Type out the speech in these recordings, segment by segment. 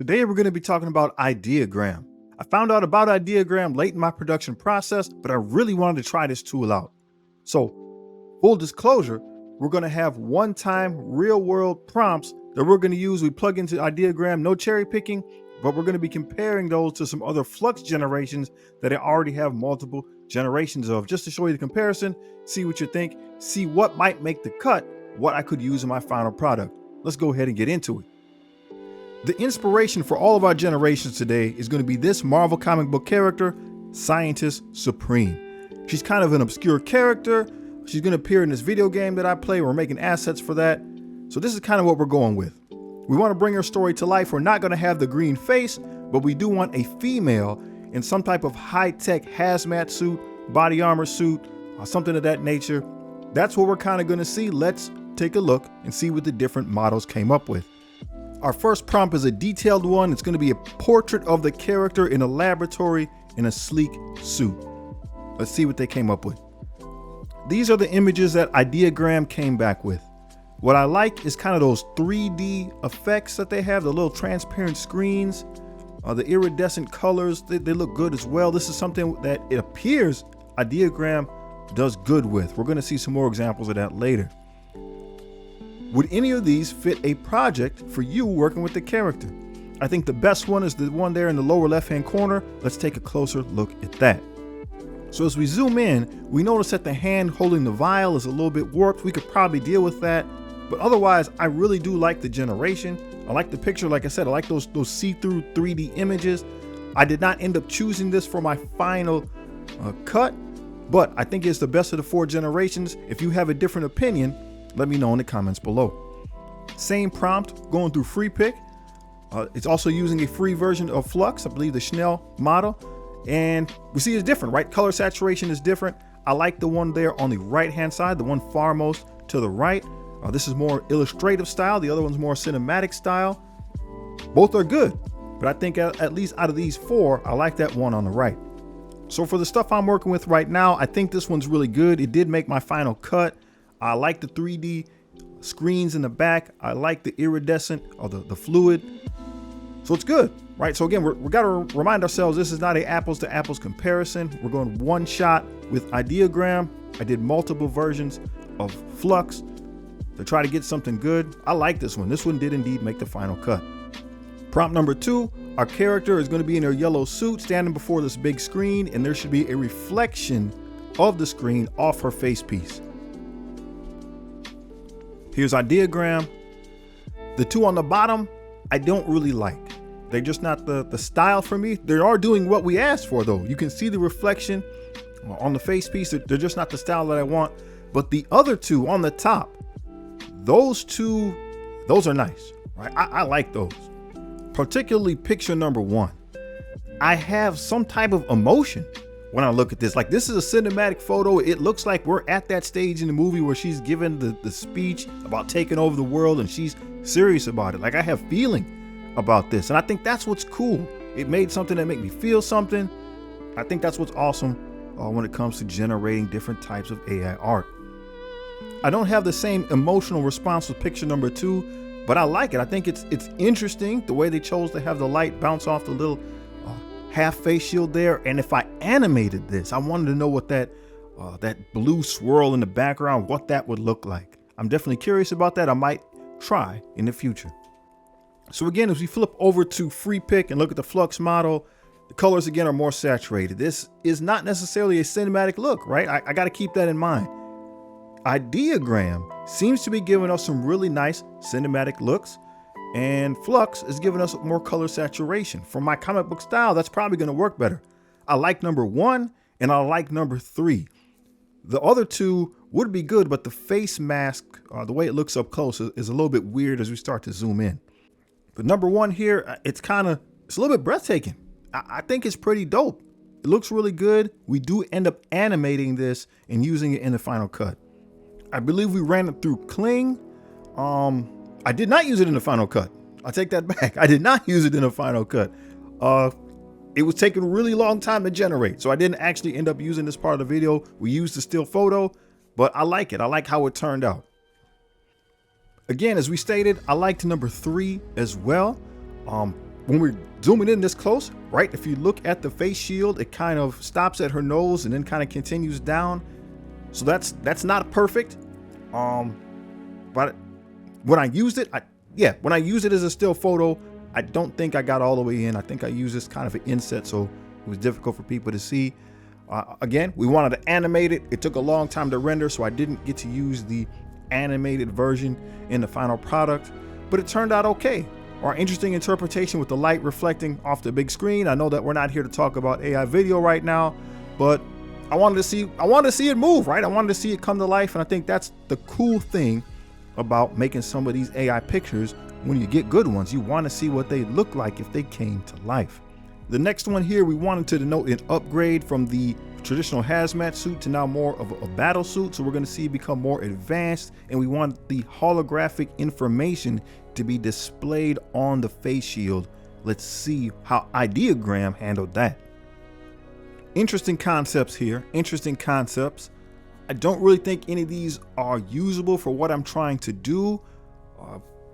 Today we're going to be talking about Ideogram. I found out about Ideogram late in my production process, but I really wanted to try this tool out. So, full disclosure, we're going to have one-time real-world prompts that we're going to use. We plug into Ideogram, no cherry picking, but we're going to be comparing those to some other Flux generations that I already have multiple generations of, just to show you the comparison, see what you think, see what might make the cut, what I could use in my final product. Let's go ahead and get into it. The inspiration for all of our generations today is going to be this Marvel comic book character, Scientist Supreme. She's kind of an obscure character. She's going to appear in this video game that I play. We're making assets for that. So this is kind of what we're going with. We want to bring her story to life. We're not going to have the green face, but we do want a female in some type of high-tech hazmat suit, body armor suit, or something of that nature. That's what we're kind of going to see. Let's take a look and see what the different models came up with. Our first prompt is a detailed one. It's going to be a portrait of the character in a laboratory in a sleek suit. Let's see what they came up with. These are the images that Ideogram came back with. What I like is kind of those 3D effects that they have, the little transparent screens, the iridescent colors, they look good as well. This is something that it appears Ideogram does good with. We're going to see some more examples of that later. Would any of these fit a project for you working with the character? I think the best one is the one there in the lower left-hand corner. Let's take a closer look at that. So as we zoom in, we notice that the hand holding the vial is a little bit warped. We could probably deal with that, but otherwise, I really do like the generation. I like the picture. Like I said, I like those see-through 3D images. I did not end up choosing this for my final cut, but I think it's the best of the 4 generations. If you have a different opinion, let me know in the comments below. Same prompt going through free pick. It's also using a free version of Flux, I believe the Schnell model. And we see it's different, right? Color saturation is different. I like the one there on the right-hand side, the one far most to the right. This is more illustrative style. The other one's more cinematic style. Both are good, but I think at least out of these 4, I like that one on the right. So for the stuff I'm working with right now, I think this one's really good. It did make my final cut. I like the 3D screens in the back. I like the iridescent or the fluid. So it's good, right? So again, we got to remind ourselves this is not an apples to apples comparison. We're going one shot with Ideogram. I did multiple versions of Flux to try to get something good. I like this one. This one did indeed make the final cut. Prompt number 2, our character is going to be in her yellow suit standing before this big screen, and there should be a reflection of the screen off her face piece. Here's Ideogram. The 2 on the bottom, I don't really like. They're just not the style for me. They are doing what we asked for though. You can see the reflection on the face piece. They're just not the style that I want. But the other 2 on the top, those 2, those are nice, right? I like those. Particularly picture number 1. I have some type of emotion when I look at this. Like, this is a cinematic photo. It looks like we're at that stage in the movie where she's given the speech about taking over the world and she's serious about it. Like, I have feeling about this. And I think that's what's cool. It made something that made me feel something. I think that's what's awesome when it comes to generating different types of AI art. I don't have the same emotional response with picture number 2, but I like it. I think it's interesting the way they chose to have the light bounce off the little half face shield there. And if I animated this, I wanted to know what that blue swirl in the background, what that would look like. I'm definitely curious about that. I might try in the future. So again, as we flip over to free pick and look at the Flux model, the colors again are more saturated. This is not necessarily a cinematic look, right? I got to keep that in mind. Ideogram seems to be giving us some really nice cinematic looks, and Flux is giving us more color saturation. For my comic book style, that's probably going to work better. I like number 1 and I like number 3. The other 2 would be good, but the face mask, the way it looks up close is a little bit weird as we start to zoom in. But number 1 here, it's a little bit breathtaking. I think it's pretty dope. It looks really good. We do end up animating this and using it in the final cut. I believe we ran it through Kling. I did not use it in the final cut. I'll take that back. I did not use it in the final cut. It was taking a really long time to generate, so I didn't actually end up using this part of the video. We used the still photo, but I like it. I like how it turned out. Again, as we stated, I liked number 3 as well. when we're zooming in this close, right? If you look at the face shield, it kind of stops at her nose and then kind of continues down. So that's not perfect. But when I used it, when I used it as a still photo, I don't think I got all the way in. I think I used this kind of an inset, so it was difficult for people to see. Again, we wanted to animate it. It took a long time to render, so I didn't get to use the animated version in the final product, but it turned out okay. Our interesting interpretation with the light reflecting off the big screen. I know that we're not here to talk about AI video right now, but I wanted to see it move, right? I wanted to see it come to life, and I think that's the cool thing about making some of these AI pictures. When you get good ones, you want to see what they look like if they came to life. The next one here, we wanted to denote an upgrade from the traditional hazmat suit to now more of a battle suit. So we're going to see it become more advanced, and we want the holographic information to be displayed on the face shield. Let's see how Ideogram handled that. Interesting concepts here, interesting concepts. I don't really think any of these are usable for what I'm trying to do.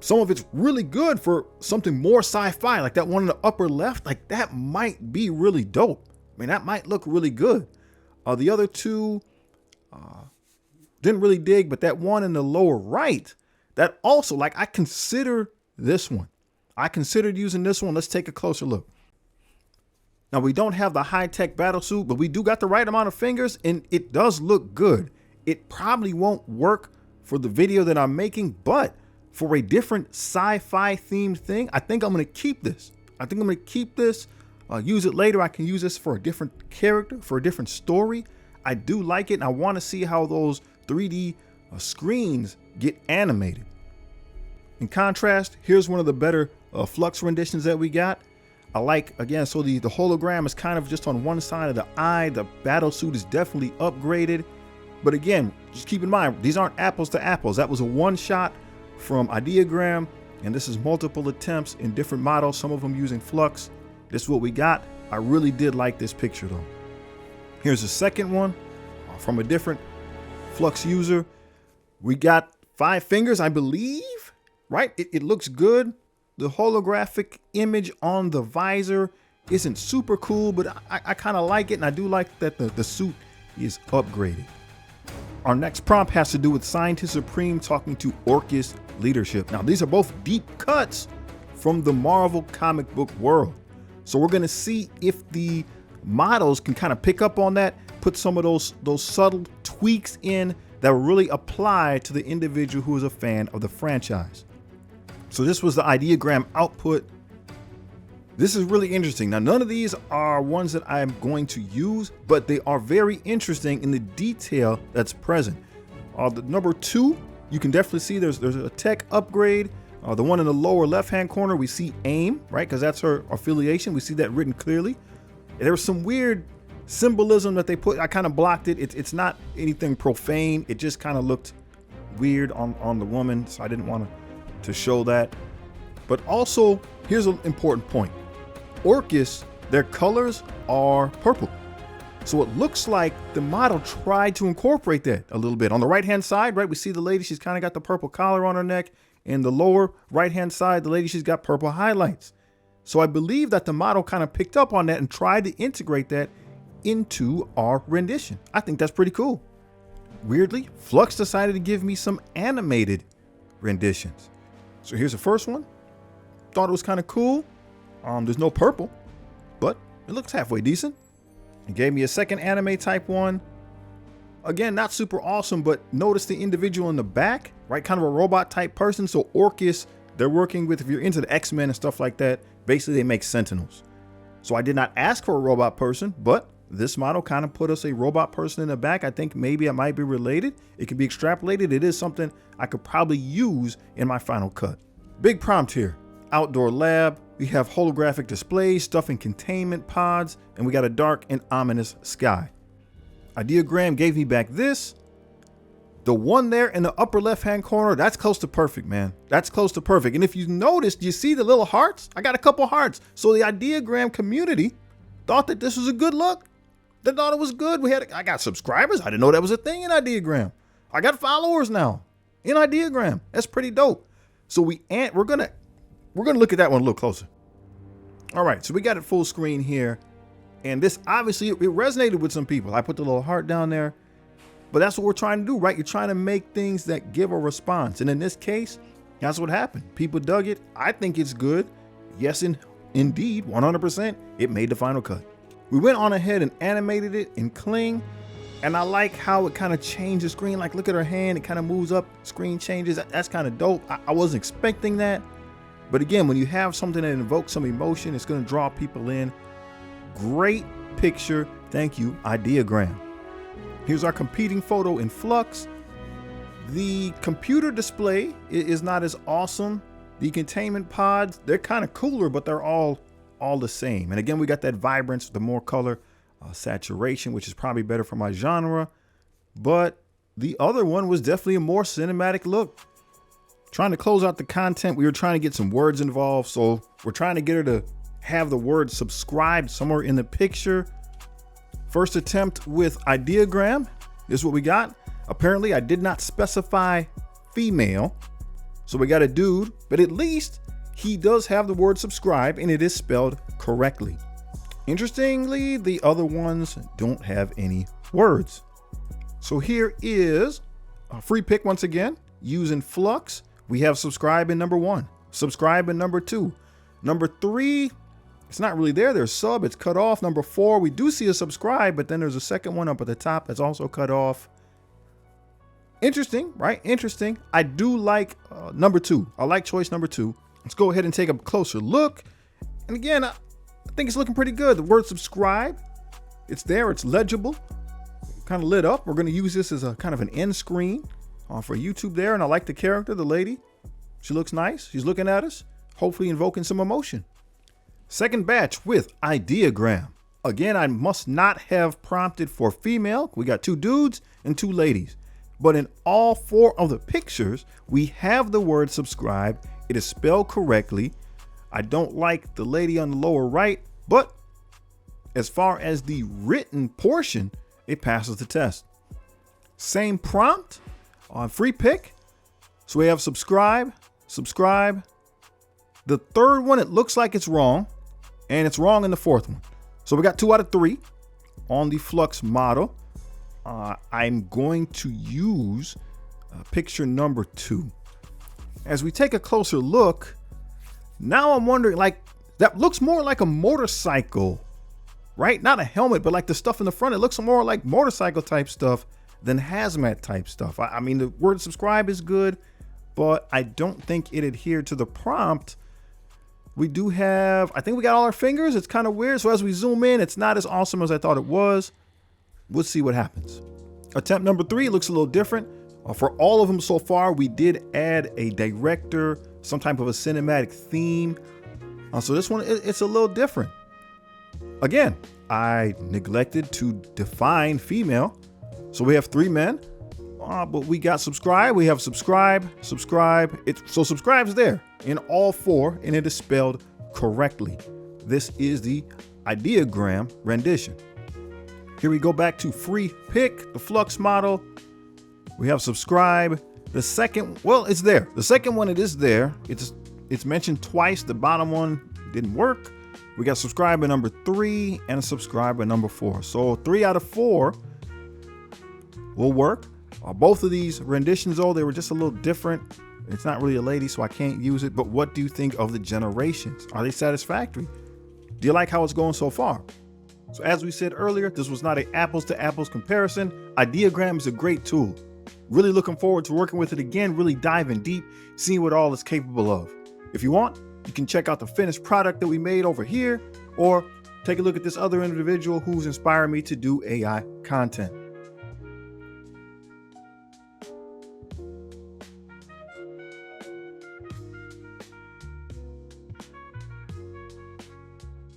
Some of it's really good for something more sci-fi, like that one in the upper left. Like that might be really dope. I mean, that might look really good. The other two didn't really dig, but that one in the lower right, that also, like, I consider this one. I considered using this one. Let's take a closer look. Now, we don't have the high-tech battle suit, but we do got the right amount of fingers, and it does look good. It probably won't work for the video that I'm making, but for a different sci-fi themed thing, I think I'm going to keep this. Use it later. I can use this for a different character, for a different story. I do like it, and I want to see how those 3D screens get animated. In contrast, here's one of the better Flux renditions that we got. I like, again, so the hologram is kind of just on one side of the eye. The battle suit is definitely upgraded. But again, just keep in mind, these aren't apples to apples. That was a one shot from Ideogram, and this is multiple attempts in different models, some of them using Flux. This is what we got. I really did like this picture though. Here's a second one from a different Flux user. We got 5 fingers, I believe, right? It looks good. The holographic image on the visor isn't super cool, but I kind of like it, and I do like that the suit is upgraded. Our next prompt has to do with Scientist Supreme talking to Orcus leadership. Now, these are both deep cuts from the Marvel comic book world. So we're going to see if the models can kind of pick up on that, put some of those subtle tweaks in that will really apply to the individual who is a fan of the franchise. So this was the Ideogram output. This is really interesting. Now, none of these are ones that I'm going to use, but they are very interesting in the detail that's present. The number 2, you can definitely see there's a tech upgrade. The one in the lower left-hand corner, we see AIM, right? Because that's her affiliation. We see that written clearly. There was some weird symbolism that they put. I kind of blocked it. It's not anything profane. It just kind of looked weird on the woman, so I didn't want to show that. But also, here's an important point. Orcus, their colors are purple. So it looks like the model tried to incorporate that a little bit. On the right-hand side, right, we see the lady, she's kind of got the purple collar on her neck. In the lower right-hand side, the lady, she's got purple highlights. So I believe that the model kind of picked up on that and tried to integrate that into our rendition. I think that's pretty cool. Weirdly, Flux decided to give me some animated renditions. So here's the first one. Thought it was kind of cool. There's no purple, but it looks halfway decent. It gave me a second anime type one. Again, not super awesome, but notice the individual in the back, right? Kind of a robot type person. So Orcus, they're working with, if you're into the X-Men and stuff like that, basically they make Sentinels. So I did not ask for a robot person, but this model kind of put us a robot person in the back. I think maybe it might be related. It can be extrapolated. It is something I could probably use in my final cut. Big prompt here. Outdoor lab. We have holographic displays, stuff in containment pods, and we got a dark and ominous sky. Ideogram gave me back this. The one there in the upper left-hand corner, that's close to perfect, man. That's close to perfect. And if you noticed, you see the little hearts? I got a couple hearts. So the Ideogram community thought that this was a good look. They thought it was good. I got subscribers. I didn't know that was a thing in Ideogram. I got followers now in Ideogram. That's pretty dope. So we're gonna look at that one a little closer. All right, so we got it full screen here. And this obviously, it resonated with some people. I put the little heart down there, but that's what we're trying to do, right? You're trying to make things that give a response. And in this case, that's what happened. People dug it. I think it's good. Yes, indeed, 100%, it made the final cut. We went on ahead and animated it in Kling. And I like how it kind of changed the screen. Like, look at her hand, it kind of moves up, screen changes. That's kind of dope. I wasn't expecting that. But again, when you have something that invokes some emotion, it's going to draw people in. Great picture. Thank you, Ideogram. Here's our competing photo in Flux. The computer display is not as awesome. The containment pods, they're kind of cooler, but they're all the same. And again, we got that vibrance, the more color, saturation, which is probably better for my genre. But the other one was definitely a more cinematic look. Trying to close out the content, we were trying to get some words involved. So we're trying to get her to have the word subscribe somewhere in the picture. First attempt with Ideogram. This is what we got. Apparently I did not specify female. So we got a dude, but at least he does have the word subscribe and it is spelled correctly. Interestingly, the other ones don't have any words. So here is a free pick once again, using Flux. We have subscribe in number 1, subscribe in number 2. Number 3, it's not really there. There's sub, it's cut off. Number 4, we do see a subscribe, but then there's a second one up at the top that's also cut off. Interesting, right? Interesting. I do like number 2. I like choice number 2. Let's go ahead and take a closer look. And again, I think it's looking pretty good. The word subscribe, it's there, it's legible, kind of lit up. We're going to use this as a kind of an end screen for YouTube there. And I like the character, the lady. She looks nice. She's looking at us, hopefully invoking some emotion. Second batch with Ideogram. Again, I must not have prompted for female. We got 2 dudes and 2 ladies. But in all 4 of the pictures, we have the word subscribe. It is spelled correctly. I don't like the lady on the lower right, but as far as the written portion, it passes the test. Same prompt on free pick. So we have subscribe, subscribe. The third one, it looks like it's wrong, and it's wrong in the 4th one. So we got 2 out of 3 on the Flux model. I'm going to use picture number 2. As we take a closer look, now I'm wondering, like, that looks more like a motorcycle, right? Not a helmet, but like the stuff in the front, it looks more like motorcycle type stuff than hazmat type stuff. I mean, the word subscribe is good, but I don't think it adhered to the prompt. We do have, I think we got all our fingers. It's kind of weird. So as we zoom in, it's not as awesome as I thought it was. We'll see what happens. Attempt number 3 looks a little different. For all of them so far, we did add a director, some type of a cinematic theme. So this one, it's a little different. Again, I neglected to define female. So we have 3 men, but we got subscribe. We have subscribe, subscribe. So subscribe's there in all 4, and it is spelled correctly. This is the Ideogram rendition. Here we go back to free pick, the Flux model. We have subscribe. The second, well, it's there. The second one, it is there. It's mentioned twice. The bottom one didn't work. We got subscribe at number 3 and a subscribe at number 4. So 3 out of 4 will work. Both of these renditions, though, they were just a little different. It's not really a lady, so I can't use it. But what do you think of the generations? Are they satisfactory? Do you like how it's going so far? So as we said earlier, this was not an apples to apples comparison. Ideogram is a great tool. Really looking forward to working with it again, really diving deep, seeing what all it's capable of. If you want, you can check out the finished product that we made over here, or take a look at this other individual who's inspired me to do AI content.